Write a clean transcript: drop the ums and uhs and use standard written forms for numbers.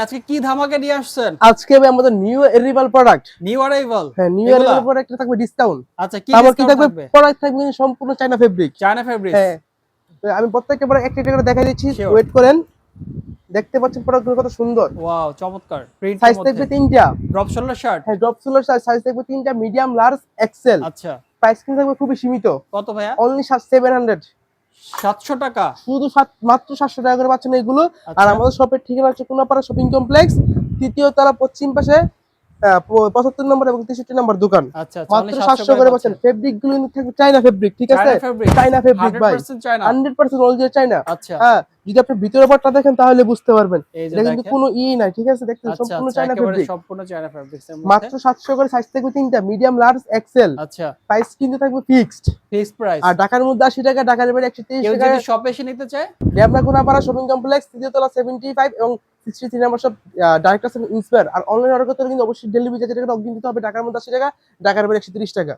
আজকে কি ধামাকা নিয়ে আসছেন? আজকে আমাদের new arrival product. New arrival. হ্যাঁ, নিউ অ্যারাইভাল প্রোডাক্টে থাকবে ডিসকাউন্ট। আচ্ছা, কি তারপর কি ডিসকাউন্ট থাকবে? থাকবে? প্রোডাক্ট থাকবে সম্পূর্ণ চায়না ফেব্রিক। China fabrics. হ্যাঁ, তো আমি প্রত্যেকটা প্রোডাক্ট একটা একটা করে দেখাই দিচ্ছি। Sure. ওয়েট করেন। দেখতে পাচ্ছেন প্রোডাক্টগুলো কত সুন্দর। ওয়াও, চমৎকার। প্রিন্টের সাইজ মধ্যে থাকবে তিনটা। Drop shoulder shirt. হ্যাঁ, ড্রপ শোল্ডার সাইজ থাকবে তিনটা, মিডিয়াম, লার্জ, এক্সেল। আচ্ছা, প্রাইস কিন্তু থাকবে খুবই সীমিত। কত ভাইয়া? অনলি 700। 700 টাকা। শুধু মাত্র 700 টাকা করে পাচ্ছেন এগুলো। আর আচ্ছা, আমাদের শপের ঠিকানা হচ্ছে কোনাপাড়া শপিং কমপ্লেক্স, তৃতীয় তলা, পশ্চিম পাশে 75 নম্বর এবং 63 নম্বর দোকান। আচ্ছা, আচ্ছা, মাত্র only 700 করে পাচ্ছেন। ফেব্রিক গুলো কিন্তু থাকবে চায়না ফেব্রিক, ঠিক আছে? China fabric. চায়না ফেব্রিক ভাই, 100% চায়না। 100% original China. আচ্ছা, হ্যাঁ, যদি আপনি ভিতরের পার্টটা দেখেন তাহলে বুঝতে পারবেন এই যে এটা কিন্তু দেখেন। কোনো নাই, ঠিক আছে? দেখতে আচ্ছা, সম্পূর্ণ আচ্ছা, চায়না একেবারে ফেব্রিক। সম্পূর্ণ চায়না ফেব্রিক্স এর মধ্যে। মাত্র 700 করে, সাইজ থাকবে তিনটা, মিডিয়াম, লার্জ, এক্সেল। আচ্ছা, প্রাইস কিন্তু থাকবে ফিক্সড। Fixed price. আর ঢাকার মধ্যে 80 টাকা, ঢাকার বাইরে 130 কেউ টাকা। যদি শপে এসে নিতে চায়? ঢাবনা কোনাপাড়া শপিং কমপ্লেক্স, তৃতীয় তলা, 75 এবং 63 নম্বর সব ডাইরেক্ট আছে ইন্সপায়ার। আর অনলাইন অর্ডার করতে হলে কিন্তু অবশ্যই ডেলিভারি চার্জের টাকা অগ্রিম দিতে হবে। ঢাকার মধ্যে 80 টাকা, ঢাকার বাইরে 130 টাকা।